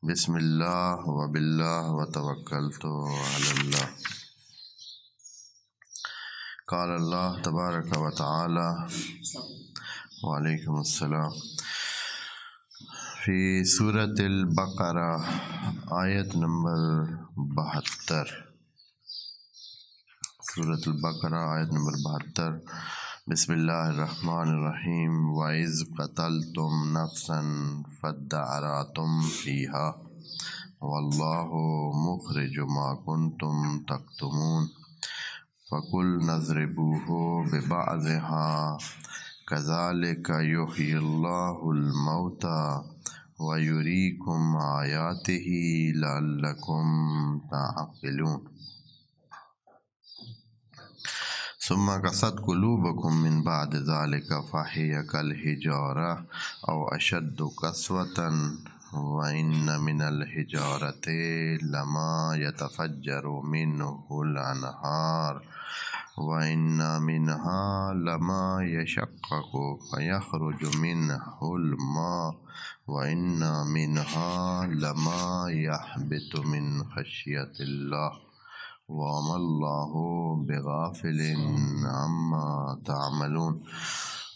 بسم اللہ و باللہ و توکلت علی اللہ۔ قال اللہ تبارک و تعالی وعلیکم السلام فی سورۃ البقرہ آیت نمبر 72۔ سورۃ البقرہ آیت نمبر 72۔ بسم اللہ الرحمن الرحیم۔ وَإِذْ قَتَلْتُمْ نَفْسًا فَادَّارَأْتُمْ فِيهَا وَاللَّهُ مُخْرِجٌ مَا كُنْتُمْ تَكْتُمُونَ فَقُلْنَا اضْرِبُوهُ بِبَعْضِهَا كَذَلِكَ يُحْيِي اللَّهُ الْمَوْتَى وَيُرِيكُمْ آيَاتِهِ لَعَلَّكُمْ تَعْقِلُونَ ثم قست قلوبكم من بعد ذلك فهي كالحجارة أو أشد قسوة وإن من الحجارة لما يتفجر منه الأنهار وإن منها لما يشقق فيخرج منه الماء وإن منها لما يهبط من خشية الله وما الله بغافل عما تعملون۔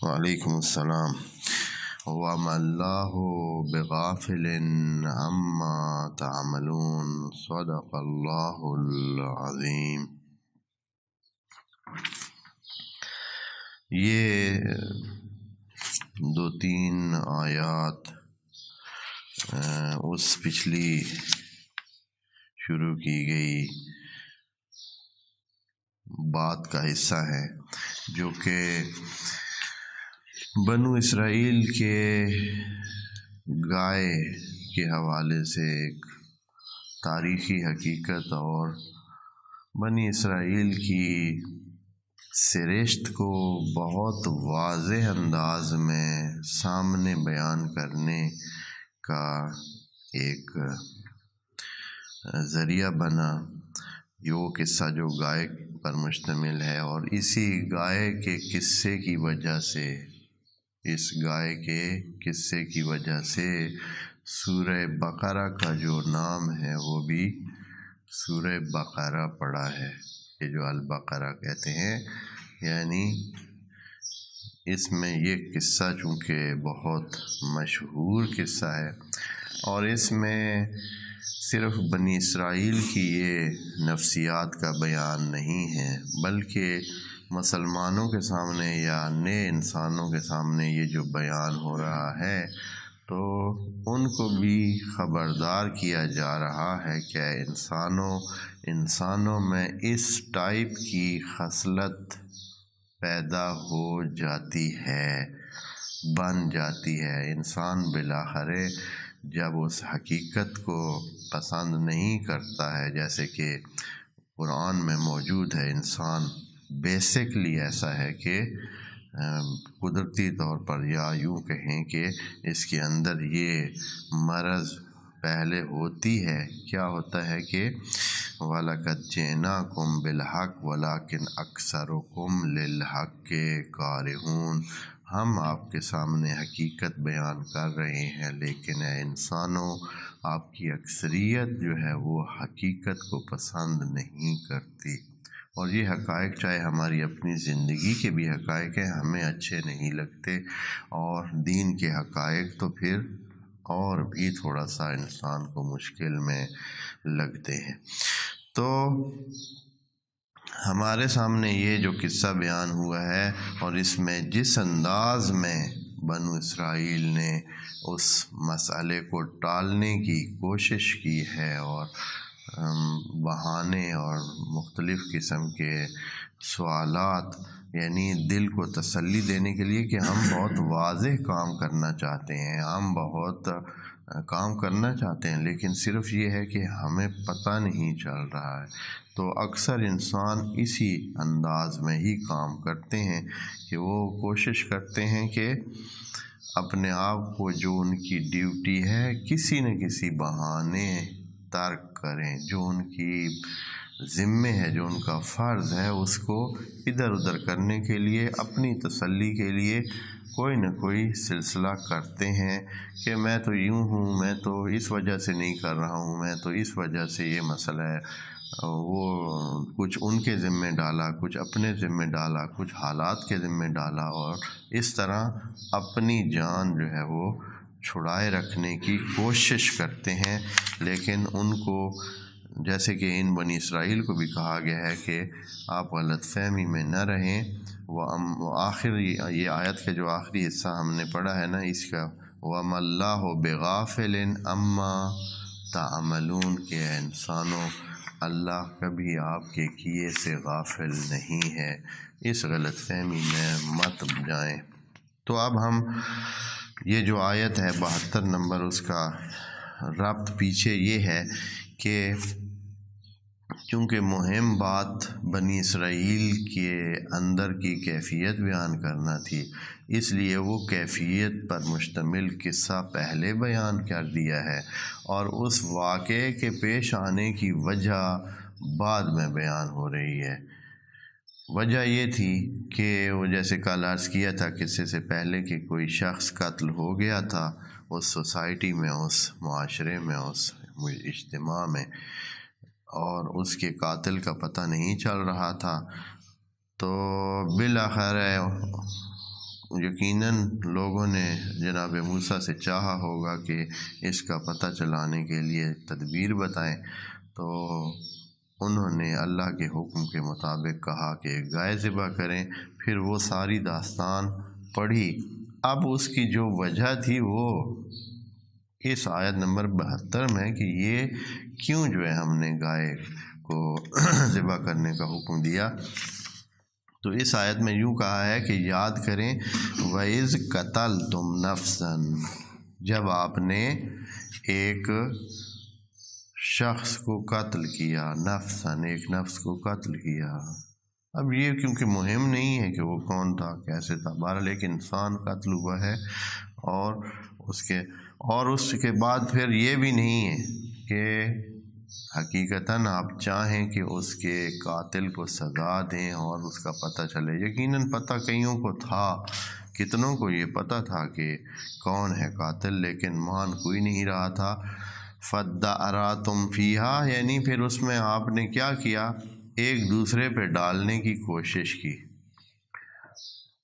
وعلیکم السلام۔ وما الله بغافل عما تعملون۔ صدق اللہ العظیم۔ یہ 2-3 آیات اس پچھلی شروع کی گئی بات کا حصہ ہے جو کہ بنو اسرائیل کے گائے کے حوالے سے ایک تاریخی حقیقت اور بنی اسرائیل کی سرشت کو بہت واضح انداز میں سامنے بیان کرنے کا ایک ذریعہ بنا۔ یہ قصہ جو گائے پر مشتمل ہے اور اسی گائے کے قصے کی وجہ سے سورہ بقرہ کا جو نام ہے وہ بھی سورہ بقرہ پڑا ہے۔ یہ جو البقرہ کہتے ہیں، یعنی اس میں یہ قصہ چونکہ بہت مشہور قصہ ہے اور اس میں صرف بنی اسرائیل کی یہ نفسیات کا بیان نہیں ہے بلکہ مسلمانوں کے سامنے یا نئے انسانوں کے سامنے یہ جو بیان ہو رہا ہے تو ان کو بھی خبردار کیا جا رہا ہے کہ انسانوں میں اس ٹائپ کی خصلت پیدا ہو جاتی ہے، بن جاتی ہے۔ انسان بالآخر جب اس حقیقت کو پسند نہیں کرتا ہے، جیسے کہ قرآن میں موجود ہے، انسان بیسکلی ایسا ہے کہ قدرتی طور پر یا یوں کہیں کہ اس کے اندر یہ مرض پہلے ہوتی ہے۔ کیا ہوتا ہے کہ وَلَقَدْ جِئْنَاكُمْ بِالْحَقِّ وَلَكِنْ أَكْثَرُكُمْ لِلْحَقِّ كَارِهُونَ۔ ہم آپ کے سامنے حقیقت بیان کر رہے ہیں لیکن اے انسانوں، آپ کی اکثریت جو ہے وہ حقیقت کو پسند نہیں کرتی، اور یہ حقائق چاہے ہماری اپنی زندگی کے بھی حقائق ہیں، ہمیں اچھے نہیں لگتے، اور دین کے حقائق تو پھر اور بھی تھوڑا سا انسان کو مشکل میں لگتے ہیں۔ تو ہمارے سامنے یہ جو قصہ بیان ہوا ہے اور اس میں جس انداز میں بنو اسرائیل نے اس مسئلے کو ٹالنے کی کوشش کی ہے اور بہانے اور مختلف قسم کے سوالات، یعنی دل کو تسلی دینے کے لیے کہ ہم بہت واضح کام کرنا چاہتے ہیں، ہم بہت کام کرنا چاہتے ہیں لیکن صرف یہ ہے کہ ہمیں پتہ نہیں چل رہا ہے۔ تو اکثر انسان اسی انداز میں ہی کام کرتے ہیں کہ وہ کوشش کرتے ہیں کہ اپنے آپ کو جو ان کی ڈیوٹی ہے کسی نہ کسی بہانے ترک کریں، جو ان کی ذمے ہے، جو ان کا فرض ہے، اس کو ادھر ادھر کرنے کے لیے، اپنی تسلی کے لیے کوئی نہ کوئی سلسلہ کرتے ہیں کہ میں تو یوں ہوں، میں تو اس وجہ سے نہیں کر رہا ہوں، میں تو اس وجہ سے یہ مسئلہ ہے، وہ کچھ ان کے ذمے ڈالا، کچھ اپنے ذمے ڈالا، کچھ حالات کے ذمے ڈالا، اور اس طرح اپنی جان جو ہے وہ چھڑائے رکھنے کی کوشش کرتے ہیں۔ لیکن ان کو، جیسے کہ ان بنی اسرائیل کو بھی کہا گیا ہے کہ آپ غلط فہمی میں نہ رہیں۔ وہ آخر یہ آیت کا جو آخری حصہ ہم نے پڑھا ہے نا اس کا، وَمَا اللَّهُ بِغَافِلٍ عَمَّا تَعْمَلُونَ، کہ انسانوں، اللہ کبھی آپ کے کیے سے غافل نہیں ہے، اس غلط فہمی میں مت جائیں۔ تو اب ہم یہ جو آیت ہے 72 نمبر، اس کا ربط پیچھے یہ ہے کہ چونکہ مہم بات بنی اسرائیل کے اندر کی کیفیت بیان کرنا تھی، اس لیے وہ کیفیت پر مشتمل قصہ پہلے بیان کر دیا ہے، اور اس واقعے کے پیش آنے کی وجہ بعد میں بیان ہو رہی ہے۔ وجہ یہ تھی کہ وہ جیسے کل عرض کیا تھا قصے سے پہلے کہ کوئی شخص قتل ہو گیا تھا اس سوسائٹی میں، اس معاشرے میں، اس اجتماع میں، اور اس کے قاتل کا پتہ نہیں چل رہا تھا۔ تو بالآخر یقیناً لوگوں نے جناب موسیٰ سے چاہا ہوگا کہ اس کا پتہ چلانے کے لیے تدبیر بتائیں، تو انہوں نے اللہ کے حکم کے مطابق کہا کہ گائے ذبح کریں۔ پھر وہ ساری داستان پڑھی۔ اب اس کی جو وجہ تھی وہ اس آیت نمبر 72 میں، کہ یہ کیوں جو ہے ہم نے گائے کو ذبح کرنے کا حکم دیا۔ تو اس آیت میں یوں کہا ہے کہ یاد کریں وَإِذْ قَتَلْتُمْ نَفْسًا، جب آپ نے ایک شخص کو قتل کیا، نفساً، ایک نفس کو قتل کیا۔ اب یہ کیونکہ مہم نہیں ہے کہ وہ کون تھا، کیسے تھا، بہرحال ایک انسان قتل ہوا ہے، اور اس کے بعد پھر یہ بھی نہیں ہے کہ حقیقتاً آپ چاہیں کہ اس کے قاتل کو سزا دیں اور اس کا پتہ چلے۔ یقیناً پتہ کئیوں کو تھا، کتنوں کو یہ پتہ تھا کہ کون ہے قاتل، لیکن مان کوئی نہیں رہا تھا۔ فَادَّارَأْتُمْ فِيهَا، یعنی پھر اس میں آپ نے کیا کیا، ایک دوسرے پہ ڈالنے کی کوشش کی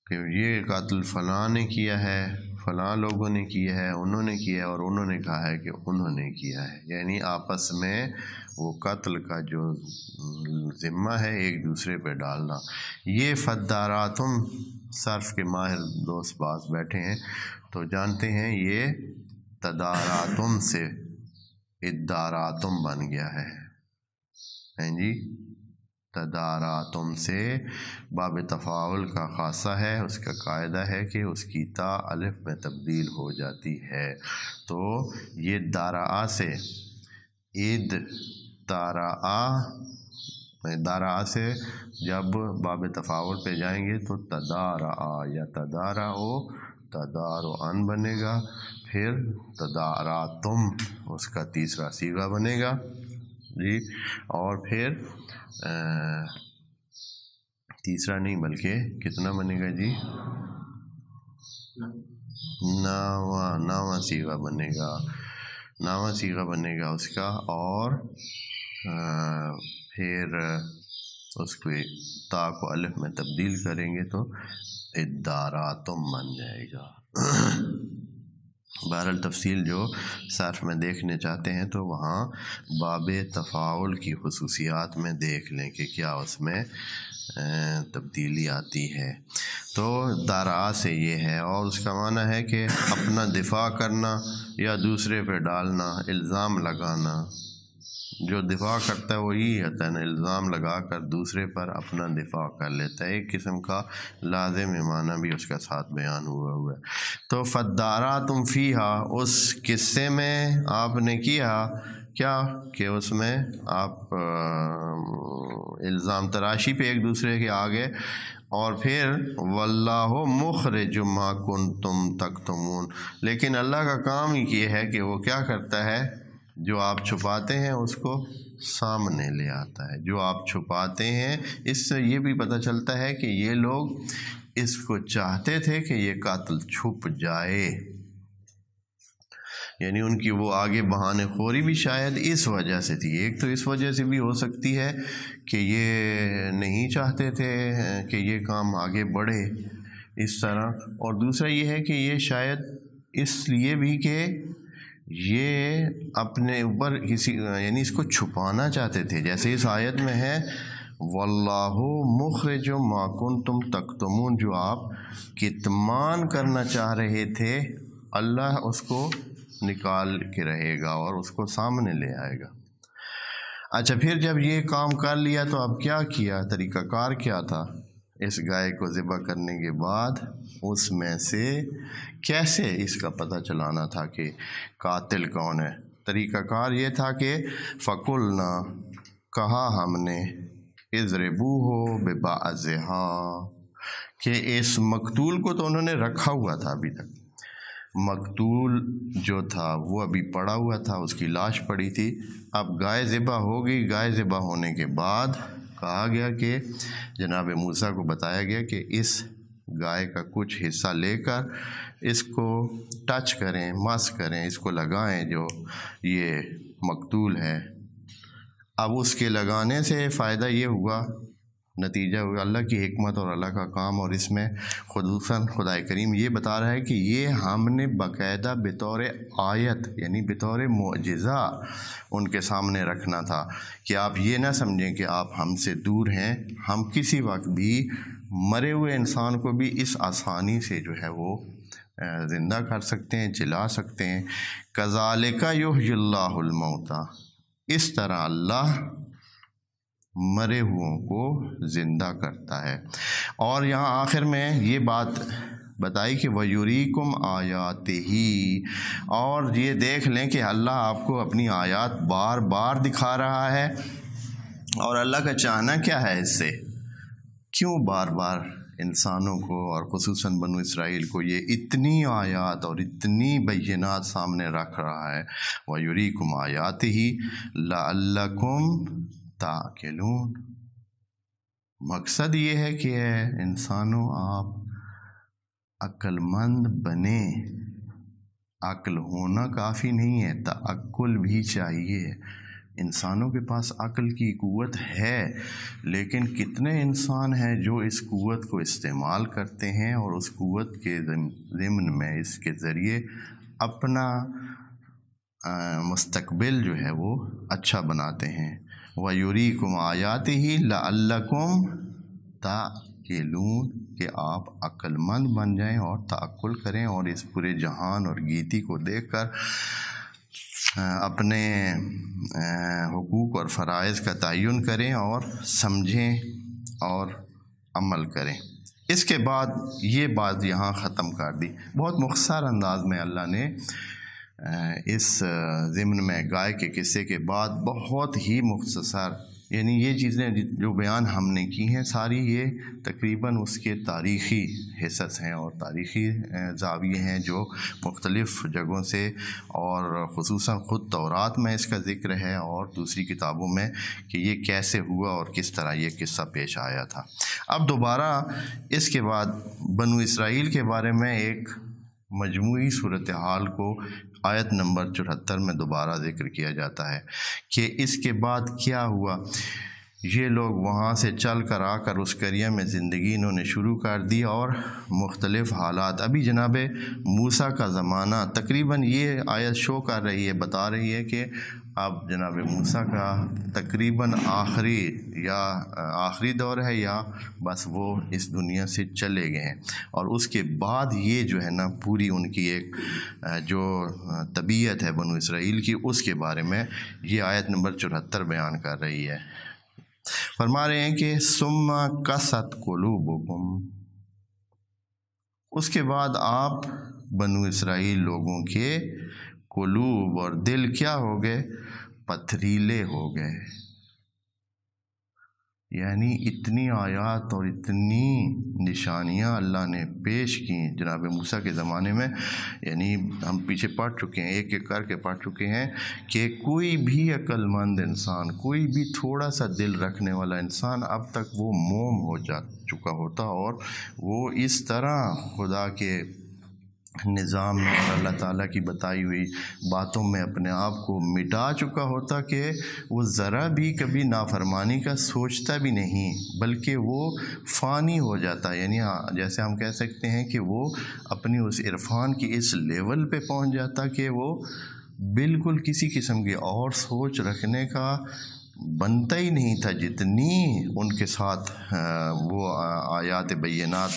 کہ یہ قاتل فلاں نے کیا ہے، فلاں لوگوں نے کیا ہے، انہوں نے کیا ہے، اور انہوں نے کہا ہے کہ انہوں نے کیا ہے، یعنی آپس میں وہ قتل کا جو ذمہ ہے ایک دوسرے پہ ڈالنا۔ یہ فَادَّارَأْتُمْ، صرف کے ماہر دوست باز بیٹھے ہیں تو جانتے ہیں یہ تداراتم سے اداراتم بن گیا ہے، جی، تداراتم سے باب تفاعل کا خاصہ ہے، اس کا قاعدہ ہے کہ اس کی تا الف میں تبدیل ہو جاتی ہے۔ تو یہ دارا سے اد، دارا سے جب باب تفاعل پہ جائیں گے تو تدارا یا تدارا تدارعن بنے گا، پھر تداراتم اس کا تیسرا صیغہ بنے گا، جی، اور پھر تیسرا نہیں بلکہ کتنا بنے گا جی، نواں صیغہ بنے گا، نواں صیغہ بنے گا اس کا، اور پھر اس کو تا کو الف میں تبدیل کریں گے تو اداراتم بن جائے گا۔ بہرحال تفصیل جو صرف میں دیکھنے چاہتے ہیں تو وہاں باب تفاعل کی خصوصیات میں دیکھ لیں کہ کیا اس میں تبدیلی آتی ہے۔ تو دارا سے یہ ہے، اور اس کا معنی ہے کہ اپنا دفاع کرنا یا دوسرے پہ ڈالنا، الزام لگانا۔ جو دفاع کرتا ہے وہی ہوتا ہے نا، الزام لگا کر دوسرے پر اپنا دفاع کر لیتا ہے، ایک قسم کا لازم معنی بھی اس کا ساتھ بیان ہوا ہے۔ تو فَادَّارَأْتُمْ فِيهَا، اس قصے میں آپ نے کیا کیا کہ اس میں آپ الزام تراشی پہ ایک دوسرے کے آگے، اور پھر وَاللَّهُ مُخْرِجٌ مَا كُنْتُمْ تَكْتُمُونَ، لیکن اللہ کا کام ہی یہ ہے کہ وہ کیا کرتا ہے، جو آپ چھپاتے ہیں اس کو سامنے لے آتا ہے۔ جو آپ چھپاتے ہیں، اس سے یہ بھی پتہ چلتا ہے کہ یہ لوگ اس کو چاہتے تھے کہ یہ قاتل چھپ جائے، یعنی ان کی وہ آگے بہانے خوری بھی شاید اس وجہ سے تھی۔ ایک تو اس وجہ سے بھی ہو سکتی ہے کہ یہ نہیں چاہتے تھے کہ یہ کام آگے بڑھے اس طرح، اور دوسرا یہ ہے کہ یہ شاید اس لیے بھی کہ یہ اپنے اوپر کسی یعنی اس کو چھپانا چاہتے تھے، جیسے اس آیت میں ہے واللہ مخرج ما کنتم تکتمون، جو آپ کتمان کرنا چاہ رہے تھے اللہ اس کو نکال کے رہے گا اور اس کو سامنے لے آئے گا۔ اچھا، پھر جب یہ کام کر لیا تو اب کیا کیا، طریقہ کار کیا تھا؟ اس گائے کو ذبح کرنے کے بعد اس میں سے کیسے اس کا پتہ چلانا تھا کہ قاتل کون ہے؟ طریقہ کار یہ تھا کہ فَقُلْنَا، کہا ہم نے، اضربوہ ببعضھا، کہ اس مقتول کو تو انہوں نے رکھا ہوا تھا، ابھی تک مقتول جو تھا وہ ابھی پڑا ہوا تھا، اس کی لاش پڑی تھی۔ اب گائے ذبح ہو گئی، گائے ذبح ہونے کے بعد کہا گیا کہ جناب موسیٰ کو بتایا گیا کہ اس گائے کا کچھ حصہ لے کر اس کو ٹچ کریں، مس کریں، اس کو لگائیں جو یہ مقتول ہے۔ اب اس کے لگانے سے فائدہ یہ ہوا، نتیجہ ہوا، اللہ کی حکمت اور اللہ کا کام، اور اس میں خصوصاً خدا کریم یہ بتا رہا ہے کہ یہ ہم نے باقاعدہ بطور آیت یعنی بطور معجزہ ان کے سامنے رکھنا تھا کہ آپ یہ نہ سمجھیں کہ آپ ہم سے دور ہیں، ہم کسی وقت بھی مرے ہوئے انسان کو بھی اس آسانی سے جو ہے وہ زندہ کر سکتے ہیں، جلا سکتے ہیں۔ کذالک یحیی اللہ الموتیٰ، اس طرح اللہ مرے ہوئوں کو زندہ کرتا ہے۔ اور یہاں آخر میں یہ بات بتائی کہ وَيُرِيكُمْ آيَاتِهِ، اور یہ دیکھ لیں کہ اللہ آپ کو اپنی آیات بار بار دکھا رہا ہے، اور اللہ کا چاہنا کیا ہے اس سے، کیوں بار بار انسانوں کو اور خصوصاً بنو اسرائیل کو یہ اتنی آیات اور اتنی بینات سامنے رکھ رہا ہے۔ وَيُرِيكُمْ آيَاتِهِ لَعَلَّكُمْ تَعْقِلُونَ، مقصد یہ ہے کہ انسانوں آپ عقل مند بنیں۔ عقل ہونا کافی نہیں ہے، تعقل بھی چاہیے۔ انسانوں کے پاس عقل کی قوت ہے، لیکن کتنے انسان ہیں جو اس قوت کو استعمال کرتے ہیں اور اس قوت کے ضمن میں اس کے ذریعے اپنا مستقبل جو ہے وہ اچھا بناتے ہیں۔ وَيُرِيكُمْ آيَاتِهِ لَعَلَّكُمْ تَعْقِلُونَ، کہ آپ عقل مند بن جائیں اور تعقل کریں اور اس پورے جہان اور گیتی کو دیکھ کر اپنے حقوق اور فرائض کا تعین کریں اور سمجھیں اور عمل کریں۔ اس کے بعد یہ بات یہاں ختم کر دی، بہت مختصر انداز میں اللہ نے اس ضمن میں گائے کے قصے کے بعد بہت ہی مختصر، یعنی یہ چیزیں جو بیان ہم نے کی ہیں ساری یہ تقریباً اس کے تاریخی حصص ہیں اور تاریخی زاویے ہیں جو مختلف جگہوں سے، اور خصوصاً خود تورات میں اس کا ذکر ہے اور دوسری کتابوں میں کہ یہ کیسے ہوا اور کس طرح یہ قصہ پیش آیا تھا۔ اب دوبارہ اس کے بعد بنو اسرائیل کے بارے میں ایک مجموعی صورتحال کو آیت نمبر 74 میں دوبارہ ذکر کیا جاتا ہے کہ اس کے بعد کیا ہوا۔ یہ لوگ وہاں سے چل کر آ کر اس قریہ میں زندگی انہوں نے شروع کر دی، اور مختلف حالات، ابھی جناب موسیٰ کا زمانہ تقریباً یہ آیت شو کر رہی ہے، بتا رہی ہے کہ اب جناب موسیٰ کا تقریباً آخری دور ہے، یا بس وہ اس دنیا سے چلے گئے ہیں، اور اس کے بعد یہ جو ہے نا پوری ان کی ایک جو طبیعت ہے بنو اسرائیل کی، اس کے بارے میں یہ آیت نمبر 74 بیان کر رہی ہے۔ فرما رہے ہیں کہ ثم قست قلوبکم، اس کے بعد آپ بنو اسرائیل لوگوں کے قلوب اور دل کیا ہو گئے، پتھریلے ہو گئے۔ یعنی اتنی آیات اور اتنی نشانیاں اللہ نے پیش کی جناب موسیٰ کے زمانے میں، یعنی ہم پیچھے پڑھ چکے ہیں، ایک ایک کر کے پڑھ چکے ہیں کہ کوئی بھی عقل مند انسان، کوئی بھی تھوڑا سا دل رکھنے والا انسان اب تک وہ موم ہو جا چکا ہوتا، اور وہ اس طرح خدا کے نظام میں اور اللہ تعالیٰ کی بتائی ہوئی باتوں میں اپنے آپ کو مٹا چکا ہوتا کہ وہ ذرا بھی کبھی نافرمانی کا سوچتا بھی نہیں، بلکہ وہ فانی ہو جاتا، یعنی جیسے ہم کہہ سکتے ہیں کہ وہ اپنی اس عرفان کی اس لیول پہ پہنچ جاتا کہ وہ بالکل کسی قسم کی اور سوچ رکھنے کا بنتا ہی نہیں تھا، جتنی ان کے ساتھ وہ آیات بینات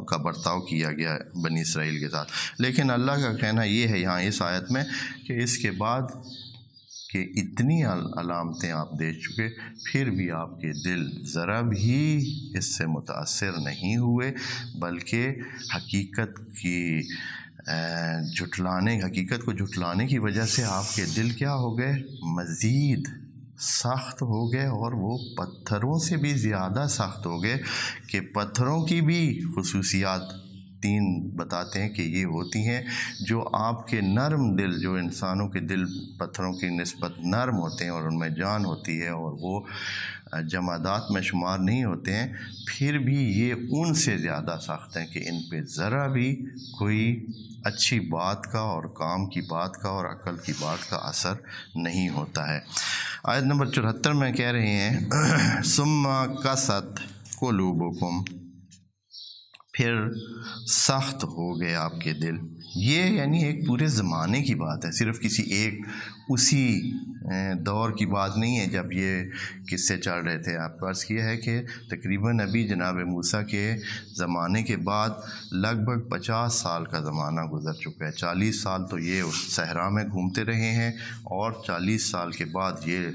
کا برتاؤ کیا گیا بنی اسرائیل کے ساتھ۔ لیکن اللہ کا کہنا یہ ہے یہاں اس آیت میں کہ اس کے بعد کہ اتنی علامتیں آپ دیکھ چکے، پھر بھی آپ کے دل ذرا بھی اس سے متاثر نہیں ہوئے، بلکہ حقیقت کو جھٹلانے کی وجہ سے آپ کے دل کیا ہو گئے؟ مزید سخت ہو گئے، اور وہ پتھروں سے بھی زیادہ سخت ہو گئے کہ پتھروں کی بھی خصوصیات 3 بتاتے ہیں کہ یہ ہوتی ہیں جو آپ کے نرم دل، جو انسانوں کے دل پتھروں کی نسبت نرم ہوتے ہیں اور ان میں جان ہوتی ہے اور وہ جمادات میں شمار نہیں ہوتے ہیں، پھر بھی یہ ان سے زیادہ سخت ہیں کہ ان پہ ذرا بھی کوئی اچھی بات کا اور کام کی بات کا اور عقل کی بات کا اثر نہیں ہوتا ہے۔ آیت نمبر 74 میں کہہ رہے ہیں ثم قست قلوبکم، پھر سخت ہو گئے آپ کے دل۔ یہ یعنی ایک پورے زمانے کی بات ہے، صرف کسی ایک اسی دور کی بات نہیں ہے جب یہ قصے چل رہے تھے۔ آپ کو عرض کیا ہے کہ تقریباً ابھی جناب موسیٰ کے زمانے کے بعد لگ بھگ 50 سال کا زمانہ گزر چکا ہے۔ 40 سال تو یہ صحرا میں گھومتے رہے ہیں، اور 40 سال کے بعد یہ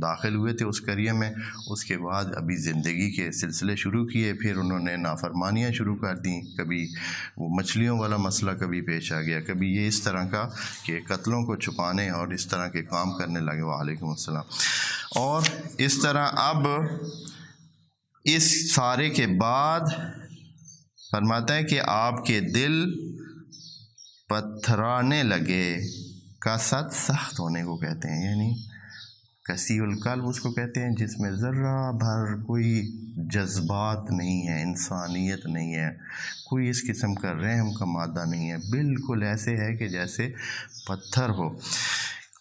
داخل ہوئے تھے اس قریے میں۔ اس کے بعد ابھی زندگی کے سلسلے شروع کیے، پھر انہوں نے نافرمانیاں شروع کر دیں، کبھی وہ مچھلیوں والا مسئلہ کبھی پیش آ گیا، کبھی یہ اس طرح کا کہ قتلوں کو چھپانے اور اس طرح کے کام کرنے لگے۔ وعلیکم السلام۔ اور اس طرح اب اس سارے کے بعد فرماتا ہے کہ آپ کے دل پتھرانے لگے۔ قست سخت ہونے کو کہتے ہیں، یعنی کسی القلب اس کو کہتے ہیں جس میں ذرہ بھر کوئی جذبات نہیں ہے، انسانیت نہیں ہے، کوئی اس قسم کا رحم کا مادہ نہیں ہے، بالکل ایسے ہے کہ جیسے پتھر ہو۔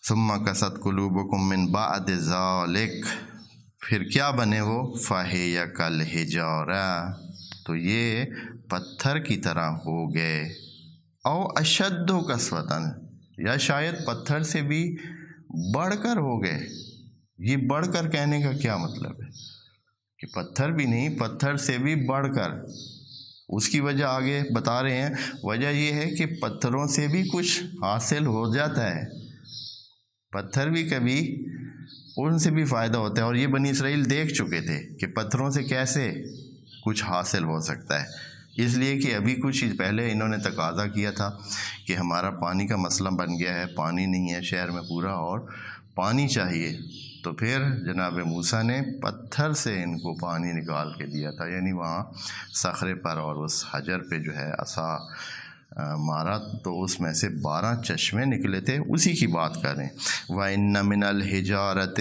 ثم قست قلوبکم من بعد ذلک، پھر کیا بنے وہ؟ فہی کالحجارہ، تو یہ پتھر کی طرح ہو گئے، او اشد قسوۃ، یا شاید پتھر سے بھی بڑھ کر ہو گئے۔ یہ بڑھ کر کہنے کا کیا مطلب ہے؟ کہ پتھر بھی نہیں، پتھر سے بھی بڑھ کر۔ اس کی وجہ آگے بتا رہے ہیں، وجہ یہ ہے کہ پتھروں سے بھی کچھ حاصل ہو جاتا ہے، پتھر بھی کبھی ان سے بھی فائدہ ہوتا ہے، اور یہ بنی اسرائیل دیکھ چکے تھے کہ پتھروں سے کیسے کچھ حاصل ہو سکتا ہے۔ اس لیے کہ ابھی کچھ پہلے انہوں نے تقاضا کیا تھا کہ ہمارا پانی کا مسئلہ بن گیا ہے، پانی نہیں ہے شہر میں پورا اور پانی چاہیے، تو پھر جناب موسیٰ نے پتھر سے ان کو پانی نکال کے دیا تھا، یعنی وہاں صخرے پر اور اس حجر پہ جو ہے عصا مارا تو اس میں سے 12 چشمے نکلے تھے، اسی کی بات کریں۔ وَإِنَّ مِنَ الْحِجَارَةِ،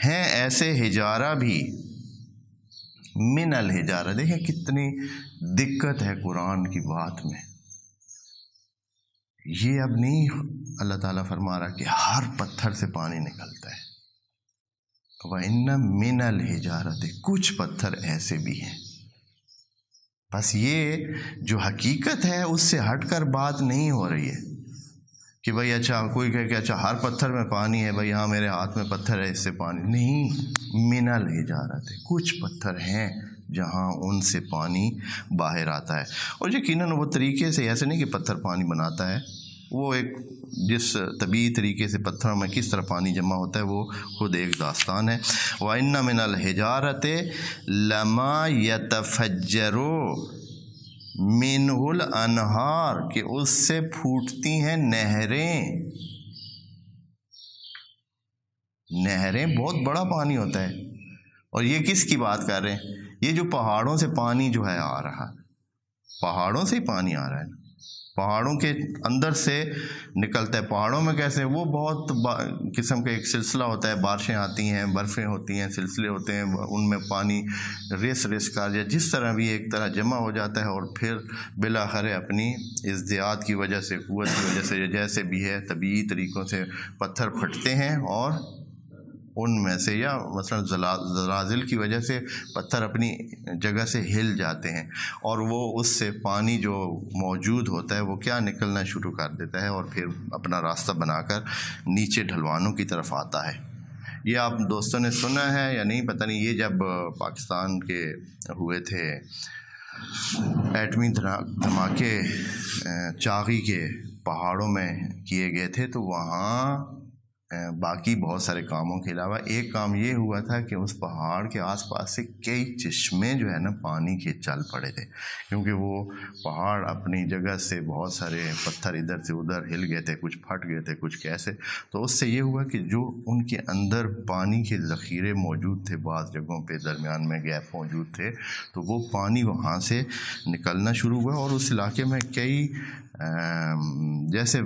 ہیں ایسے حجارہ بھی، من الحجارہ، دیکھیں کتنی دقت ہے قرآن کی بات میں۔ یہ اب نہیں اللہ تعالیٰ فرما رہا کہ ہر پتھر سے پانی نکلتا ہے۔ وَإِنَّ مِنَ الْحِجَارَةِ، کچھ پتھر ایسے بھی ہیں۔ بس یہ جو حقیقت ہے اس سے ہٹ کر بات نہیں ہو رہی ہے کہ بھائی اچھا کوئی کہے کہ اچھا ہر پتھر میں پانی ہے، بھائی ہاں میرے ہاتھ میں پتھر ہے اس سے پانی نہیں۔ من الحجارۃ، کچھ پتھر ہیں جہاں ان سے پانی باہر آتا ہے، اور یقیناً وہ طریقے سے ایسے نہیں کہ پتھر پانی بناتا ہے، وہ ایک جس طبیعی طریقے سے پتھروں میں کس طرح پانی جمع ہوتا ہے وہ خود ایک داستان ہے۔ وَإِنَّ مِنَ الْحِجَارَةِ لَمَا يَتَفَجَّرُ مِنْهُ الْأَنْهَارُ، کہ اس سے پھوٹتی ہیں نہریں۔ نہریں بہت بڑا پانی ہوتا ہے، اور یہ کس کی بات کر رہے ہیں؟ یہ جو پہاڑوں سے پانی جو ہے آ رہا ہے، پہاڑوں سے ہی پانی آ رہا ہے، پہاڑوں کے اندر سے نکلتا ہے۔ پہاڑوں میں کیسے؟ وہ بہت قسم کا ایک سلسلہ ہوتا ہے، بارشیں آتی ہیں، برفیں ہوتی ہیں، سلسلے ہوتے ہیں، ان میں پانی ریس ریس کر یا جس طرح بھی ایک طرح جمع ہو جاتا ہے، اور پھر بالآخر اپنی ازدیاد کی وجہ سے، قوت کی وجہ سے، جیسے بھی ہے طبیعی طریقوں سے پتھر پھٹتے ہیں، اور ان میں سے یا مثلا زلازل کی وجہ سے پتھر اپنی جگہ سے ہل جاتے ہیں، اور وہ اس سے پانی جو موجود ہوتا ہے وہ کیا نکلنا شروع کر دیتا ہے، اور پھر اپنا راستہ بنا کر نیچے ڈھلوانوں کی طرف آتا ہے۔ یہ آپ دوستوں نے سنا ہے یا نہیں پتہ نہیں۔ یہ جب پاکستان کے ہوئے تھے ایٹمی دھماکے چاغی کے پہاڑوں میں کیے گئے تھے، تو وہاں باقی بہت سارے کاموں کے علاوہ ایک کام یہ ہوا تھا کہ اس پہاڑ کے آس پاس سے کئی چشمے جو ہے نا پانی کے چل پڑے تھے، کیونکہ وہ پہاڑ اپنی جگہ سے بہت سارے پتھر ادھر سے ادھر ہل گئے تھے، کچھ پھٹ گئے تھے، کچھ کیسے، تو اس سے یہ ہوا کہ جو ان کے اندر پانی کے ذخیرے موجود تھے، بعض جگہوں پہ درمیان میں گیپ موجود تھے، تو وہ پانی وہاں سے نکلنا شروع ہوا، اور اس علاقے میں کئی جیسے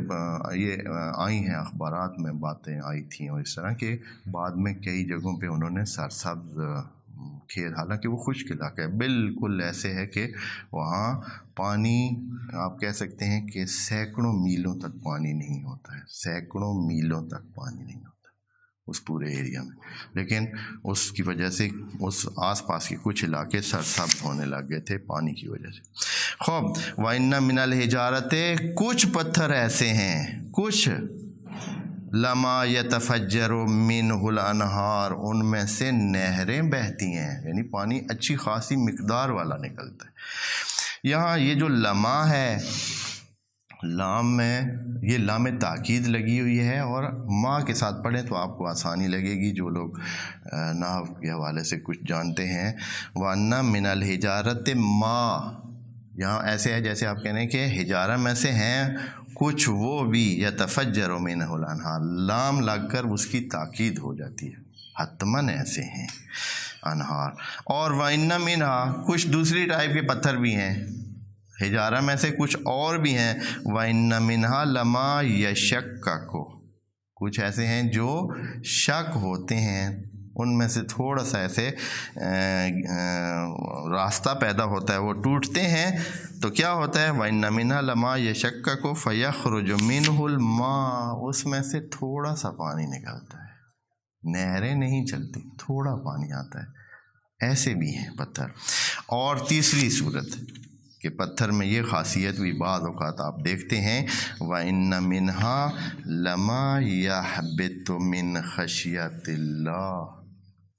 یہ آئی ہیں اخبارات میں باتیں آئی تھیں، اور اس طرح کے بعد میں کئی جگہوں پہ انہوں نے سرسبز کھیت، حالانکہ وہ خشک علاقہ ہے، بالکل ایسے ہے کہ وہاں پانی آپ کہہ سکتے ہیں کہ سینکڑوں میلوں تک پانی نہیں ہوتا ہے، سینکڑوں میلوں تک پانی نہیں ہوتا اس پورے ایریا میں، لیکن اس کی وجہ سے اس آس پاس کے کچھ علاقے سرسبز ہونے لگ گئے تھے پانی کی وجہ سے۔ خوب وَإِنَّ مِنَ الْحِجَارَةِ کچھ پتھر ایسے ہیں، کچھ لَمَا يَتَفَجَّرُ مِنْهُ الْأَنْهَارُ ان میں سے نہریں بہتی ہیں، یعنی پانی اچھی خاصی مقدار والا نکلتا ہے۔ یہاں یہ جو لما ہے، لام میں یہ لام تاکید لگی ہوئی ہے، اور ماں کے ساتھ پڑھیں تو آپ کو آسانی لگے گی، جو لوگ نحو کے حوالے سے کچھ جانتے ہیں۔ وَأَنَّ مِنَ الْحِجَارَةِ مَا، یہاں ایسے ہے جیسے آپ کہنے کہ ہجارہ میں سے ہیں کچھ وہ بھی یتفجر منہ الانہار، لام لگ کر اس کی تاکید ہو جاتی ہے، حتماً ایسے ہیں انہار۔ اور وَإِنَّ مِنْهَا کچھ دوسری ٹائپ کے پتھر بھی ہیں، ہجارہ میں سے کچھ اور بھی ہیں۔ وَإِنَّ مِنْهَا لَمَا يَشَقَّقُ کچھ ایسے ہیں جو شک ہوتے ہیں، ان میں سے تھوڑا سا ایسے راستہ پیدا ہوتا ہے، وہ ٹوٹتے ہیں تو کیا ہوتا ہے؟ وَإِنَّ مِنْهَا لَمَا يَشَقَّقُ فَيَخْرُجُ مِنْهُ الْمَاءُ اس میں سے تھوڑا سا پانی نکلتا ہے، نہریں نہیں چلتی، تھوڑا پانی آتا ہے، ایسے بھی ہیں پتھر۔ اور تیسری صورت کہ پتھر میں یہ خاصیت بھی بعض اوقات آپ دیکھتے ہیں، وَإِنَّ مِنْهَا لَمَا يَحْبِطُ مِنْ خَشْيَةِ اللَّهِ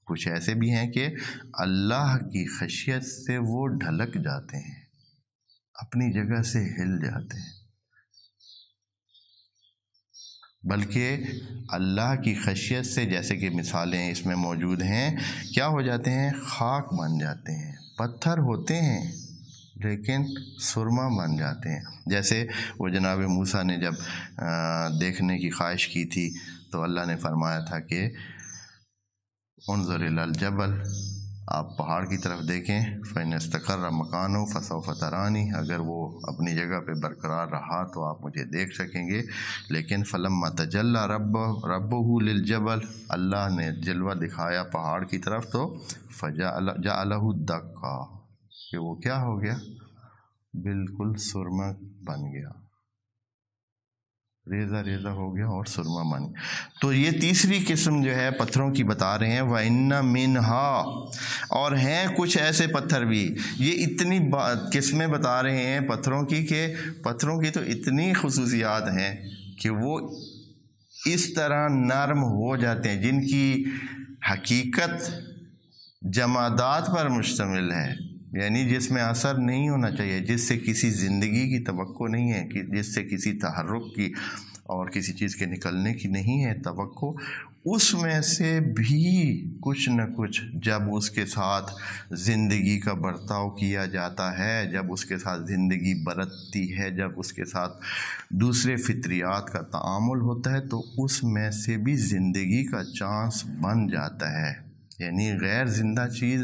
کچھ ایسے بھی ہیں کہ اللہ کی خشیت سے وہ ڈھلک جاتے ہیں، اپنی جگہ سے ہل جاتے ہیں، بلکہ اللہ کی خشیت سے، جیسے کہ مثالیں اس میں موجود ہیں، کیا ہو جاتے ہیں؟ خاک بن جاتے ہیں، پتھر ہوتے ہیں لیکن سرما بن جاتے ہیں۔ جیسے وہ جناب موسیٰ نے جب دیکھنے کی خواہش کی تھی تو اللہ نے فرمایا تھا کہ انظر الی الجبل، آپ پہاڑ کی طرف دیکھیں، فإن استقر مکانہ فسوف ترانی، اگر وہ اپنی جگہ پہ برقرار رہا تو آپ مجھے دیکھ سکیں گے، لیکن فلما تجلی ربہ للجبل، اللہ نے جلوہ دکھایا پہاڑ کی طرف تو جعلہ دکا، کہ وہ کیا ہو گیا؟ بالکل سرما بن گیا، ریزہ ریزہ ہو گیا اور سرما بن گیا۔ تو یہ تیسری قسم جو ہے پتھروں کی بتا رہے ہیں، وَإِنَّ مِنْهَا اور ہیں کچھ ایسے پتھر بھی، یہ اتنی قسمیں بتا رہے ہیں پتھروں کی کہ پتھروں کی تو اتنی خصوصیات ہیں کہ وہ اس طرح نرم ہو جاتے ہیں، جن کی حقیقت جمادات پر مشتمل ہے، یعنی جس میں اثر نہیں ہونا چاہیے، جس سے کسی زندگی کی توقع نہیں ہے، کہ جس سے کسی تحرک کی اور کسی چیز کے نکلنے کی نہیں ہے توقع، اس میں سے بھی کچھ نہ کچھ جب اس کے ساتھ زندگی کا برتاؤ کیا جاتا ہے، جب اس کے ساتھ زندگی برتتی ہے، جب اس کے ساتھ دوسرے فطریات کا تعامل ہوتا ہے، تو اس میں سے بھی زندگی کا چانس بن جاتا ہے۔ یعنی غیر زندہ چیز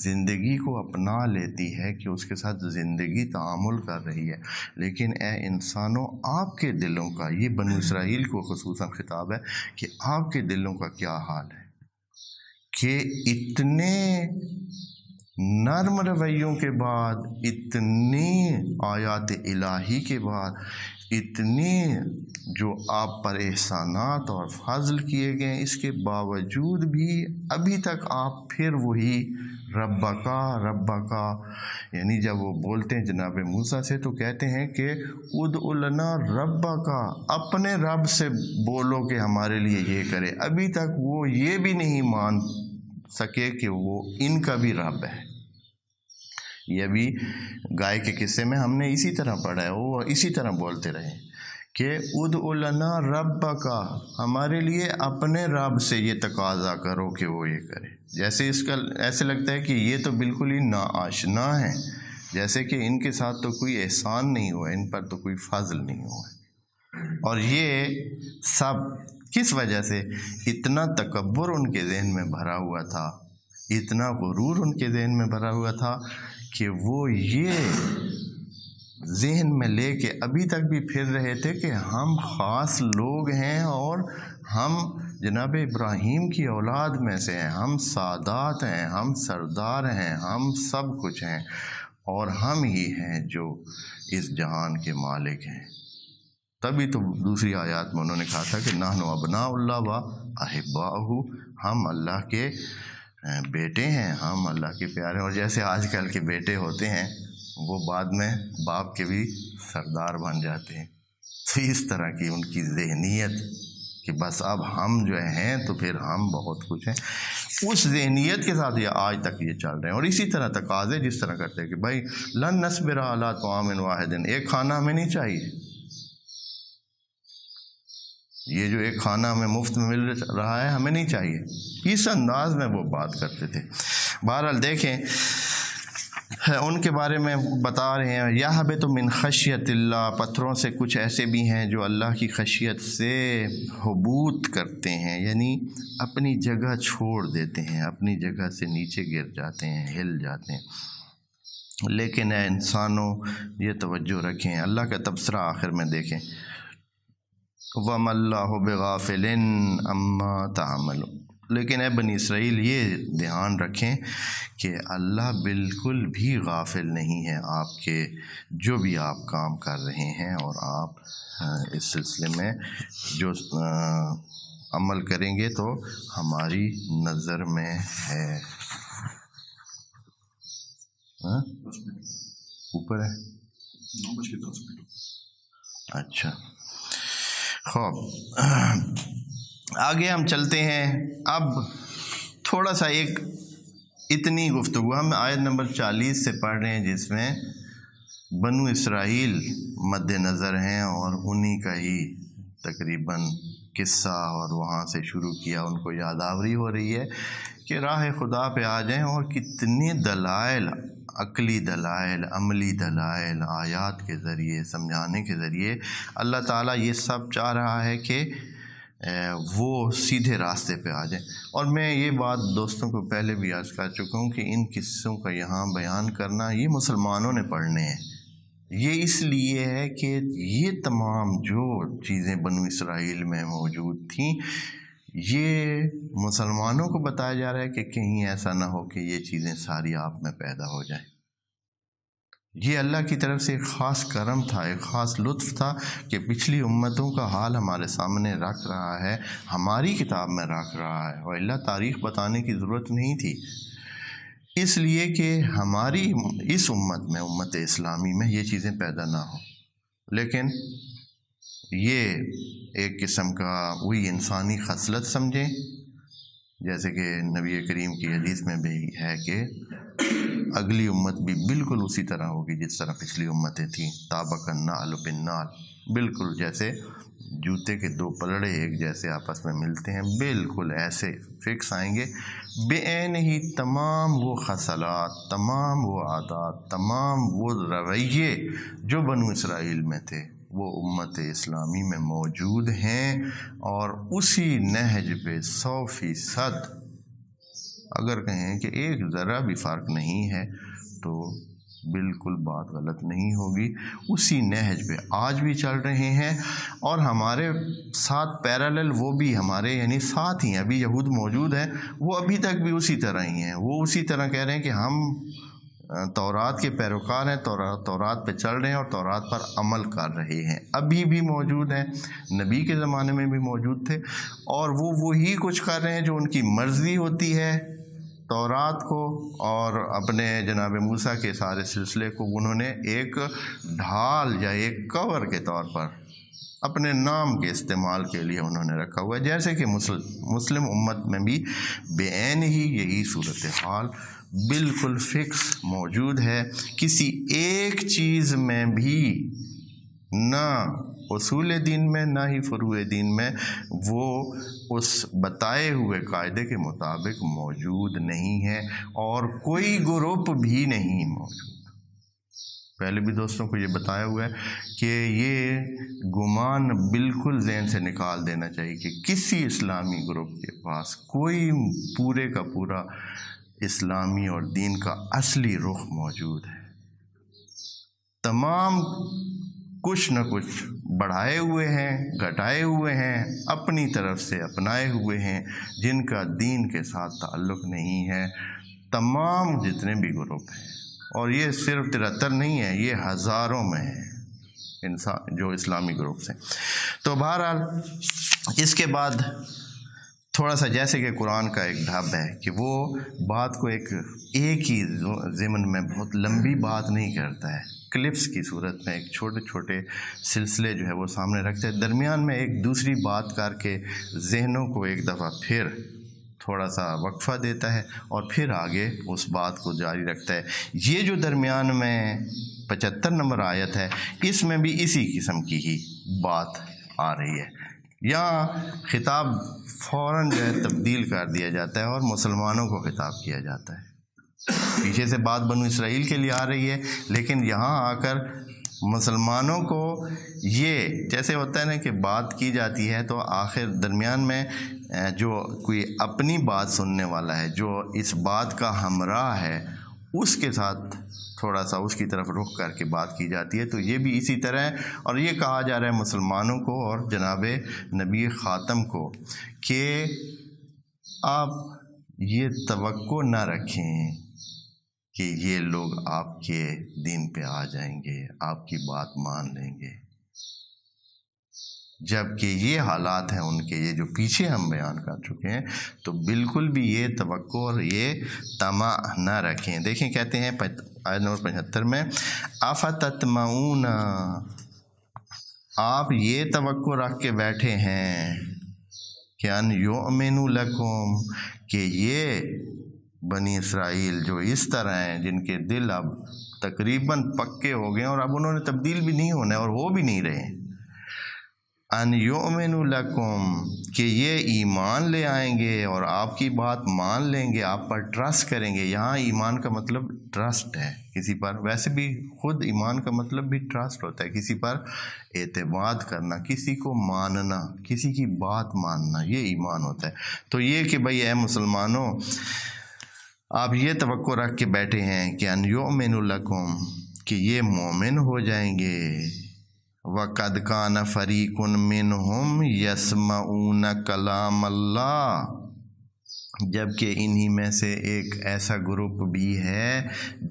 زندگی کو اپنا لیتی ہے کہ اس کے ساتھ زندگی تعامل کر رہی ہے، لیکن اے انسانوں آپ کے دلوں کا، یہ بنو اسرائیل کو خصوصاً خطاب ہے کہ آپ کے دلوں کا کیا حال ہے کہ اتنے نرم رویوں کے بعد، اتنی آیات الہی کے بعد، اتنے جو آپ پر احسانات اور فضل کیے گئے، اس کے باوجود بھی ابھی تک آپ پھر وہی ربکا یعنی جب وہ بولتے ہیں جناب موسیٰ سے تو کہتے ہیں کہ ادع لنا ربکا، اپنے رب سے بولو کہ ہمارے لیے یہ کرے۔ ابھی تک وہ یہ بھی نہیں مان سکے کہ وہ ان کا بھی رب ہے۔ یہ بھی گائے کے قصے میں ہم نے اسی طرح پڑھا ہے، وہ اسی طرح بولتے رہے کہ ادع لنا ربکا، ہمارے لیے اپنے رب سے یہ تقاضا کرو کہ وہ یہ کرے۔ جیسے اس کا ایسے لگتا ہے کہ یہ تو بالکل ہی ناآشنا ہے، جیسے کہ ان کے ساتھ تو کوئی احسان نہیں ہوا، ان پر تو کوئی فضل نہیں ہوا۔ اور یہ سب کس وجہ سے؟ اتنا تکبر ان کے ذہن میں بھرا ہوا تھا، اتنا غرور ان کے ذہن میں بھرا ہوا تھا کہ وہ یہ ذہن میں لے کے ابھی تک بھی پھر رہے تھے کہ ہم خاص لوگ ہیں اور ہم جناب ابراہیم کی اولاد میں سے ہیں، ہم سادات ہیں، ہم سردار ہیں، ہم سب کچھ ہیں، اور ہم ہی ہیں جو اس جہان کے مالک ہیں۔ تبھی تو دوسری آیات میں انہوں نے کہا تھا کہ نحن ابناء اللہ و احباؤہ، ہم اللہ کے بیٹے ہیں، ہم اللہ کے پیارے ہیں۔ اور جیسے آج کل کے بیٹے ہوتے ہیں وہ بعد میں باپ کے بھی سردار بن جاتے ہیں، تو اس طرح کی ان کی ذہنیت کہ بس اب ہم جو ہیں تو پھر ہم بہت کچھ ہیں، اس ذہنیت کے ساتھ یہ آج تک یہ چل رہے ہیں۔ اور اسی طرح تقاضے جس طرح کرتے ہیں کہ بھائی لن نصبر علی طعام واحد، ایک کھانا ہمیں نہیں چاہیے، یہ جو ایک کھانا ہمیں مفت میں مل رہا ہے ہمیں نہیں چاہیے، اس انداز میں وہ بات کرتے تھے۔ بہرحال دیکھیں ان کے بارے میں بتا رہے ہیں یَہْبِطُ مِنْ خَشْیَةِ اللَّہِ، پتھروں سے کچھ ایسے بھی ہیں جو اللہ کی خشیت سے حبوط کرتے ہیں، یعنی اپنی جگہ چھوڑ دیتے ہیں، اپنی جگہ سے نیچے گر جاتے ہیں، ہل جاتے ہیں۔ لیکن اے انسانوں یہ توجہ رکھیں، اللہ کا تبصرہ آخر میں دیکھیں، وَمَا اللَّهُ بِغَافِلٍ عَمَّا تَعْمَلُونَ، لیکن اے بنی اسرائیل یہ دھیان رکھیں کہ اللہ بالکل بھی غافل نہیں ہے آپ کے جو بھی آپ کام کر رہے ہیں، اور آپ اس سلسلے میں جو عمل کریں گے تو ہماری نظر میں ہے۔ اوپر ہے 9:10۔ اچھا خوب، آگے ہم چلتے ہیں۔ اب تھوڑا سا ایک اتنی گفتگو ہم آیت نمبر 40 سے پڑھ رہے ہیں جس میں بنو اسرائیل مد نظر ہیں، اور انہی کا ہی تقریباً قصہ، اور وہاں سے شروع کیا، ان کو یادآوری ہو رہی ہے کہ راہ خدا پہ آ جائیں، اور کتنے دلائل، عقلی دلائل، عملی دلائل، آیات کے ذریعے سمجھانے کے ذریعے اللہ تعالیٰ یہ سب چاہ رہا ہے کہ وہ سیدھے راستے پہ آ جائیں۔ اور میں یہ بات دوستوں کو پہلے بھی عرض کر چکا ہوں کہ ان قصوں کا یہاں بیان کرنا یہ مسلمانوں نے پڑھنے ہیں، یہ اس لیے ہے کہ یہ تمام جو چیزیں بنو اسرائیل میں موجود تھیں یہ مسلمانوں کو بتایا جا رہا ہے کہ کہیں ایسا نہ ہو کہ یہ چیزیں ساری آپ میں پیدا ہو جائیں۔ یہ اللہ کی طرف سے ایک خاص کرم تھا، ایک خاص لطف تھا کہ پچھلی امتوں کا حال ہمارے سامنے رکھ رہا ہے، ہماری کتاب میں رکھ رہا ہے، اور اللہ تاریخ بتانے کی ضرورت نہیں تھی، اس لیے کہ ہماری اس امت میں، امت اسلامی میں یہ چیزیں پیدا نہ ہوں۔ لیکن یہ ایک قسم کا وہی انسانی خصلت سمجھیں، جیسے کہ نبی کریم کی حدیث میں بھی ہے کہ اگلی امت بھی بالکل اسی طرح ہوگی جس طرح پچھلی امتیں تھیں، طابق النعل بالنعل، بالکل جیسے جوتے کے دو پلڑے ایک جیسے آپس میں ملتے ہیں، بالکل ایسے فکس آئیں گے، بے عین ہی تمام وہ خصلات، تمام وہ عادات، تمام وہ رویے جو بنو اسرائیل میں تھے وہ امت اسلامی میں موجود ہیں، اور اسی نہج پہ 100% اگر کہیں کہ ایک ذرا بھی فرق نہیں ہے تو بالکل بات غلط نہیں ہوگی. اسی نہج پہ آج بھی چل رہے ہیں، اور ہمارے ساتھ پیرالل وہ بھی ہمارے یعنی ساتھ ہی ہیں. ابھی یہود موجود ہیں، وہ ابھی تک بھی اسی طرح ہی ہیں. وہ اسی طرح کہہ رہے ہیں کہ ہم تورات کے پیروکار ہیں، تورات پہ چل رہے ہیں اور تورات پر عمل کر رہے ہیں. ابھی بھی موجود ہیں، نبی کے زمانے میں بھی موجود تھے، اور وہ وہی کچھ کر رہے ہیں جو ان کی مرضی ہوتی ہے. تورات کو اور اپنے جناب موسیٰ کے سارے سلسلے کو انہوں نے ایک ڈھال یا ایک کور کے طور پر اپنے نام کے استعمال کے لیے انہوں نے رکھا ہوا ہے. جیسے کہ مسلم امت میں بھی بے عین ہی یہی صورتحال بالکل فکس موجود ہے. کسی ایک چیز میں بھی نہ اصول دین میں نہ ہی فروع دین میں وہ اس بتائے ہوئے قاعدے کے مطابق موجود نہیں ہے، اور کوئی گروپ بھی نہیں موجود. پہلے بھی دوستوں کو یہ بتایا ہوا ہے کہ یہ گمان بالکل ذہن سے نکال دینا چاہیے کہ کسی اسلامی گروپ کے پاس کوئی پورے کا پورا اسلامی اور دین کا اصلی رخ موجود ہے. تمام کچھ نہ کچھ بڑھائے ہوئے ہیں، گھٹائے ہوئے ہیں، اپنی طرف سے اپنائے ہوئے ہیں، جن کا دین کے ساتھ تعلق نہیں ہے. تمام جتنے بھی گروپ ہیں، اور یہ صرف 73 نہیں ہے، یہ ہزاروں میں ہیں انسان جو اسلامی گروپس ہیں. تو بہرحال اس کے بعد تھوڑا سا جیسے کہ قرآن کا ایک ڈھب ہے کہ وہ بات کو ایک ہی ضمن میں بہت لمبی بات نہیں کرتا ہے، کلپس کی صورت میں ایک چھوٹے چھوٹے سلسلے جو ہے وہ سامنے رکھتے ہیں، درمیان میں ایک دوسری بات کر کے ذہنوں کو ایک دفعہ پھر تھوڑا سا وقفہ دیتا ہے اور پھر آگے اس بات کو جاری رکھتا ہے. یہ جو درمیان میں 75 نمبر آیت ہے، اس میں بھی اسی قسم کی ہی بات آ رہی ہے. یہاں خطاب فوراً جو ہے تبدیل کر دیا جاتا ہے اور مسلمانوں کو خطاب کیا جاتا ہے. پیچھے سے بات بنو اسرائیل کے لیے آ رہی ہے، لیکن یہاں آ کر مسلمانوں کو یہ جیسے ہوتا ہے نا کہ بات کی جاتی ہے تو آخر درمیان میں جو کوئی اپنی بات سننے والا ہے، جو اس بات کا ہمراہ ہے، اس کے ساتھ تھوڑا سا اس کی طرف رخ کر کے بات کی جاتی ہے. تو یہ بھی اسی طرح ہے، اور یہ کہا جا رہا ہے مسلمانوں کو اور جناب نبی خاتم کو کہ آپ یہ توقع نہ رکھیں کہ یہ لوگ آپ کے دین پہ آ جائیں گے، آپ کی بات مان لیں گے، جب کہ یہ حالات ہیں ان کے، یہ جو پیچھے ہم بیان کر چکے ہیں. تو بالکل بھی یہ توقع اور یہ طمع نہ رکھیں. دیکھیں کہتے ہیں آیت نمبر 75 میں افتطمعون، آپ یہ توقع رکھ کے بیٹھے ہیں کہ ان یؤمنوا لکم، کہ یہ بنی اسرائیل جو اس طرح ہیں، جن کے دل اب تقریباً پکے ہو گئے اور اب انہوں نے تبدیل بھی نہیں ہونا ہے اور ہو بھی نہیں رہے ہیں، ان یؤمنوا لکم، کہ یہ ایمان لے آئیں گے اور آپ کی بات مان لیں گے، آپ پر ٹرسٹ کریں گے. یہاں ایمان کا مطلب ٹرسٹ ہے کسی پر. ویسے بھی خود ایمان کا مطلب بھی ٹرسٹ ہوتا ہے، کسی پر اعتماد کرنا، کسی کو ماننا، کسی کی بات ماننا، یہ ایمان ہوتا ہے. تو یہ کہ بھئی اے مسلمانوں، آپ یہ توقع رکھ کے بیٹھے ہیں کہ ان یؤمنوا لکم، کہ یہ مومن ہو جائیں گے. وَقَدْ كَانَ فَرِيقٌ مِّنْهُمْ يَسْمَعُونَ كَلَامَ اللَّهِ، جبکہ انہی میں سے ایک ایسا گروپ بھی ہے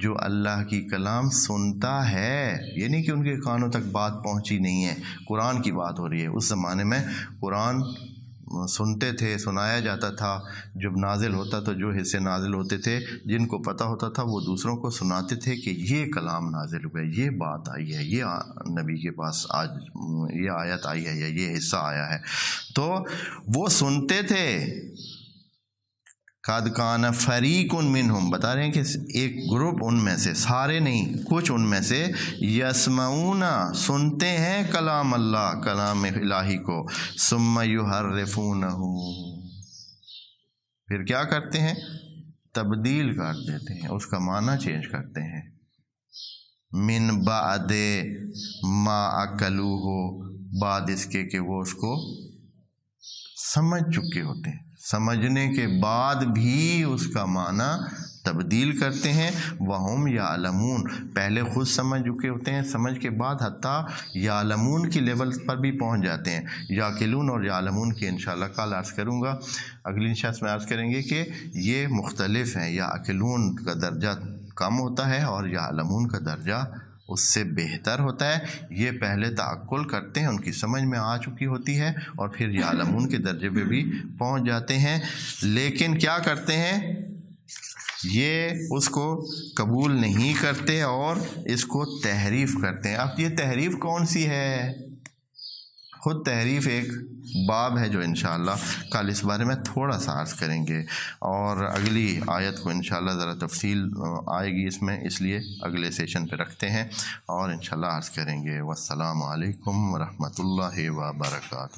جو اللہ کی کلام سنتا ہے. یعنی کہ ان کے کانوں تک بات پہنچی نہیں ہے، قرآن کی بات ہو رہی ہے. اس زمانے میں قرآن سنتے تھے، سنایا جاتا تھا، جب نازل ہوتا تو جو حصے نازل ہوتے تھے جن کو پتہ ہوتا تھا وہ دوسروں کو سناتے تھے کہ یہ کلام نازل ہوا ہے، یہ بات آئی ہے، یہ نبی کے پاس آج یہ آیت آئی ہے یا یہ حصہ آیا ہے. تو وہ سنتے تھے. قد کان فریق منہم، بتا رہے ہیں کہ ایک گروپ ان میں سے، سارے نہیں، کچھ ان میں سے، یسمعون، سنتے ہیں کلام اللہ، کلام الہی کو، ثم یحرفونہ، پھر کیا کرتے ہیں؟ تبدیل کر دیتے ہیں، اس کا معنی چینج کرتے ہیں. من بعد ما عقلوہ، بعد اس کے کہ وہ اس کو سمجھ چکے ہوتے ہیں، سمجھنے کے بعد بھی اس کا معنی تبدیل کرتے ہیں۔ وہم یعلمون، پہلے خود سمجھ چکے ہوتے ہیں، سمجھ کے بعد حتیٰ یعلمون کی لیول پر بھی پہنچ جاتے ہیں۔ یاقلون اور یعلمون کی انشاءاللہ کل عرض کروں گا، اگلی نشست میں عرض کریں گے کہ یہ مختلف ہیں۔ یعقلون کا درجہ کم ہوتا ہے اور یعلمون کا درجہ اس سے بہتر ہوتا ہے۔ یہ پہلے تعقل کرتے ہیں، ان کی سمجھ میں آ چکی ہوتی ہے، اور پھر یعلمون کے درجے پہ بھی پہنچ جاتے ہیں، لیکن کیا کرتے ہیں، یہ اس کو قبول نہیں کرتے اور اس کو تحریف کرتے ہیں۔ اب یہ تحریف کون سی ہے؟ خود تحریف ایک باب ہے جو انشاءاللہ کل اس بارے میں تھوڑا سا عرض کریں گے، اور اگلی آیت کو انشاءاللہ ذرا تفصیل آئے گی اس میں، اس لیے اگلے سیشن پہ رکھتے ہیں اور انشاءاللہ عرض کریں گے۔ والسلام علیکم ورحمۃ اللہ وبرکاتہ۔